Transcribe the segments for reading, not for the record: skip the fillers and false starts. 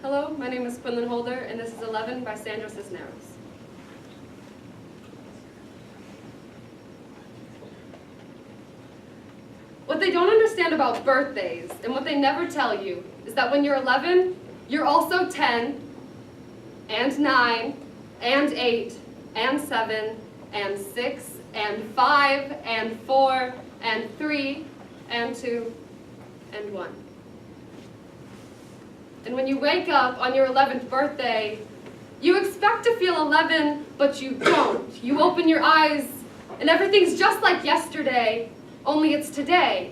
Hello, my name is Quinlin Holder, and this is 11 by Sandra Cisneros. What they don't understand about birthdays, and what they never tell you, is that when you're 11, you're also 10, and 9, and 8, and 7, and 6, and 5, and 4, and 3, and 2, and 1. And when you wake up on your 11th birthday, you expect to feel 11, but you don't. You open your eyes, and everything's just like yesterday, only it's today.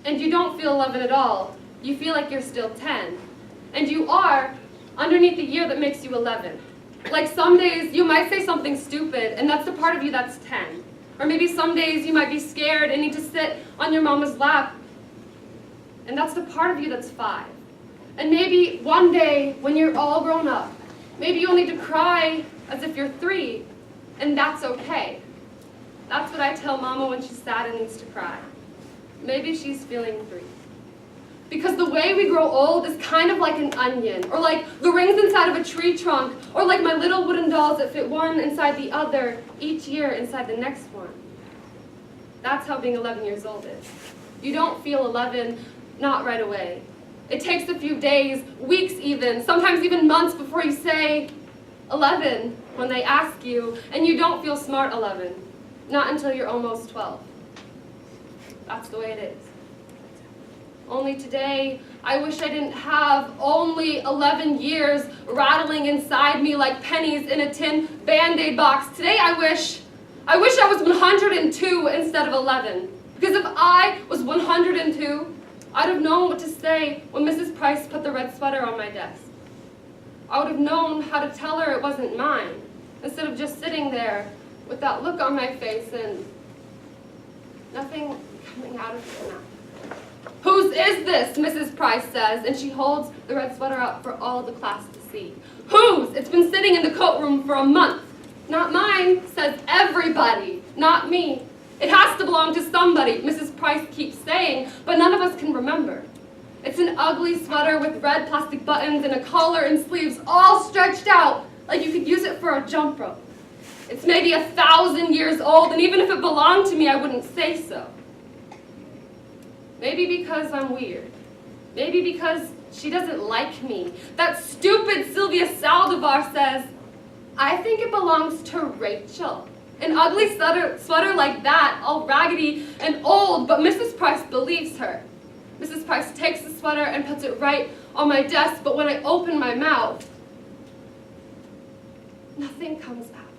And you don't feel 11 at all. You feel like you're still 10. And you are underneath the year that makes you 11. Like some days you might say something stupid, and that's the part of you that's 10. Or maybe some days you might be scared and need to sit on your mama's lap, and that's the part of you that's 5. And maybe one day when you're all grown up, maybe you'll need to cry as if you're 3, and that's okay. That's what I tell Mama when she's sad and needs to cry. Maybe she's feeling 3. Because the way we grow old is kind of like an onion, or like the rings inside of a tree trunk, or like my little wooden dolls that fit one inside the other, each year inside the next one. That's how being 11 years old is. You don't feel 11, not right away. It takes a few days, weeks even, sometimes even months before you say 11 when they ask you, and you don't feel smart 11, not until you're almost 12. That's the way it is. Only today, I wish I didn't have only 11 years rattling inside me like pennies in a tin Band-Aid box. Today I wish I was 102 instead of 11. Because if I was 102, I'd have known what to say when Mrs. Price put the red sweater on my desk. I would have known how to tell her it wasn't mine, instead of just sitting there with that look on my face and nothing coming out of her mouth. "Whose is this?" Mrs. Price says, and she holds the red sweater up for all the class to see. "Whose? It's been sitting in the coat room for a month." "Not mine," says everybody, "not me. It has to belong to somebody," Mrs. Price keeps saying, but none of us can remember. It's an ugly sweater with red plastic buttons and a collar and sleeves all stretched out like you could use it for a jump rope. It's maybe 1,000 years old, and even if it belonged to me, I wouldn't say so. Maybe because I'm weird. Maybe because she doesn't like me. That stupid Sylvia Saldivar says, "I think it belongs to Rachel." An ugly sweater like that, all raggedy and old, but Mrs. Price believes her. Mrs. Price takes the sweater and puts it right on my desk, but when I open my mouth, nothing comes out.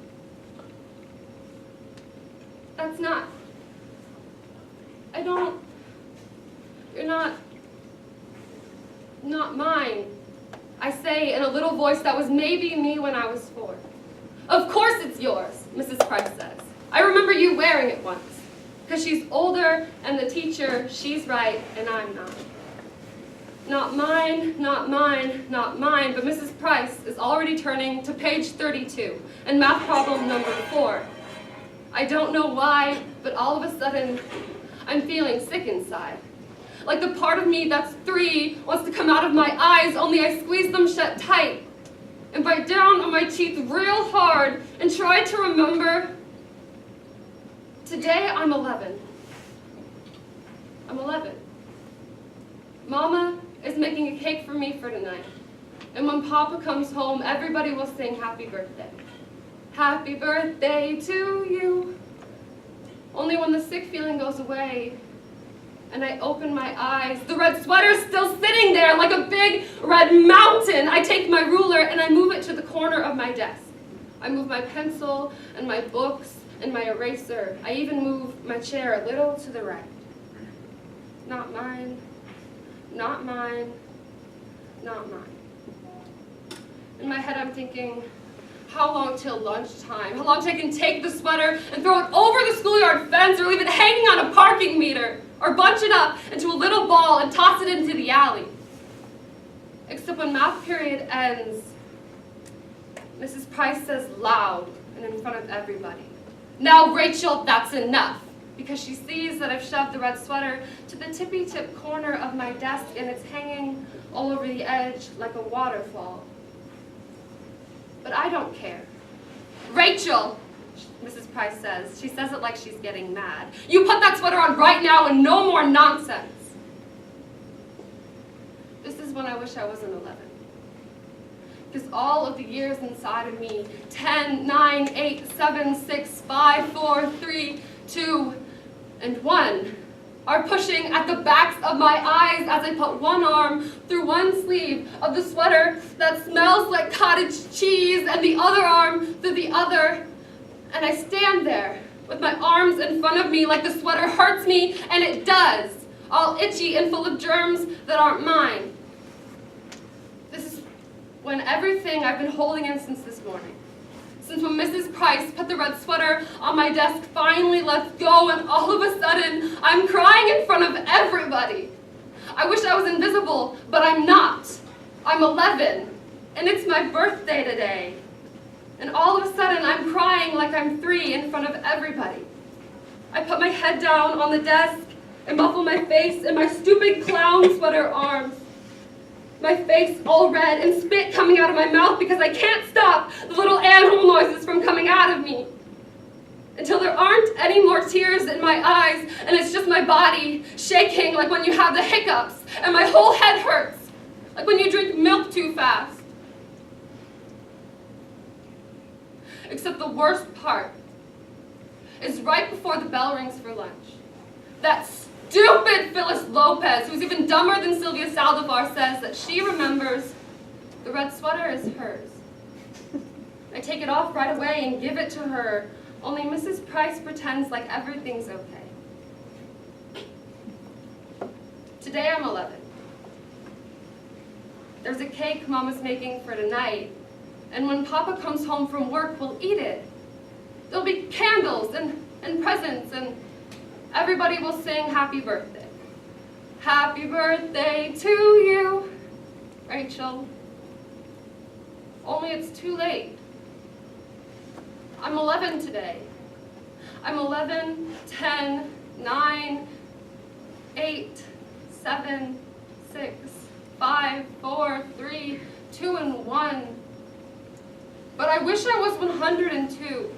That's not, you're not mine, I say in a little voice that was maybe me when I was 4. "Of course it's yours," Mrs. Price says. "I remember you wearing it once." Because she's older and the teacher, she's right and I'm not. Not mine, not mine, not mine, but Mrs. Price is already turning to page 32 and math problem number 4. I don't know why, but all of a sudden, I'm feeling sick inside. Like the part of me that's 3 wants to come out of my eyes, only I squeeze them shut tight and bite down on my teeth real hard and try to remember. Today I'm 11. I'm 11. Mama is making a cake for me for tonight. And when Papa comes home, everybody will sing happy birthday. Happy birthday to you. Only when the sick feeling goes away and I open my eyes, the red sweater's still sitting there like a big red mountain. I take my ruler and I move it to the corner of my desk. I move my pencil and my books and my eraser. I even move my chair a little to the right. Not mine, not mine, not mine. In my head I'm thinking, how long till lunchtime? How long till I can take the sweater and throw it over the schoolyard fence or leave it hanging on a parking meter? Or bunch it up into a little ball and toss it into the alley. Except when math period ends, Mrs. Price says loud and in front of everybody, "Now, Rachel, that's enough. because she sees that I've shoved the red sweater to the tippy-tip corner of my desk and it's hanging all over the edge like a waterfall. But I don't care. Rachel, Mrs. Price says. She says it like she's getting mad. You put that sweater on right now and no more nonsense. This is when I wish I wasn't 11. Because all of the years inside of me, 10, 9, 8, 7, 6, 5, 4, 3, 2, and 1, are pushing at the backs of my eyes as I put one arm through one sleeve of the sweater that smells like cottage cheese and the other arm through the other. And I stand there with my arms in front of me like the sweater hurts me, and it does, all itchy and full of germs that aren't mine. This is when everything I've been holding in since this morning, since when Mrs. Price put the red sweater on my desk finally lets go, and all of a sudden I'm crying in front of everybody. I wish I was invisible, but I'm not. I'm 11, and it's my birthday today. And all of a sudden I'm crying like I'm 3 in front of everybody. I put my head down on the desk and muffle my face in my stupid clown sweater arms. My face all red and spit coming out of my mouth because I can't stop the little animal noises from coming out of me. Until there aren't any more tears in my eyes and it's just my body shaking like when you have the hiccups, and my whole head hurts like when you drink milk too fast. Except the worst part is right before the bell rings for lunch. That stupid Phyllis Lopez, who's even dumber than Sylvia Saldivar, says that she remembers the red sweater is hers. I take it off right away and give it to her, only Mrs. Price pretends like everything's okay. Today I'm 11. There's a cake Mama's making for tonight, and when Papa comes home from work, we'll eat it. There'll be candles and presents, and everybody will sing happy birthday. Happy birthday to you, Rachel. Only it's too late. I'm 11 today. I'm 11, 10, 9, 8, 7, 6, 5, 4, 3, 2, and 1. But I wish I was 102.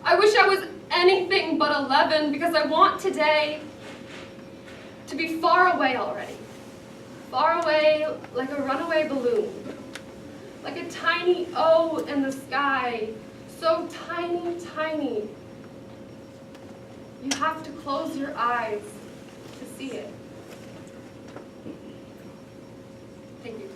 I wish I was anything but 11, because I want today to be far away already. Far away like a runaway balloon. Like a tiny O in the sky. So tiny, tiny. You have to close your eyes to see it. Thank you.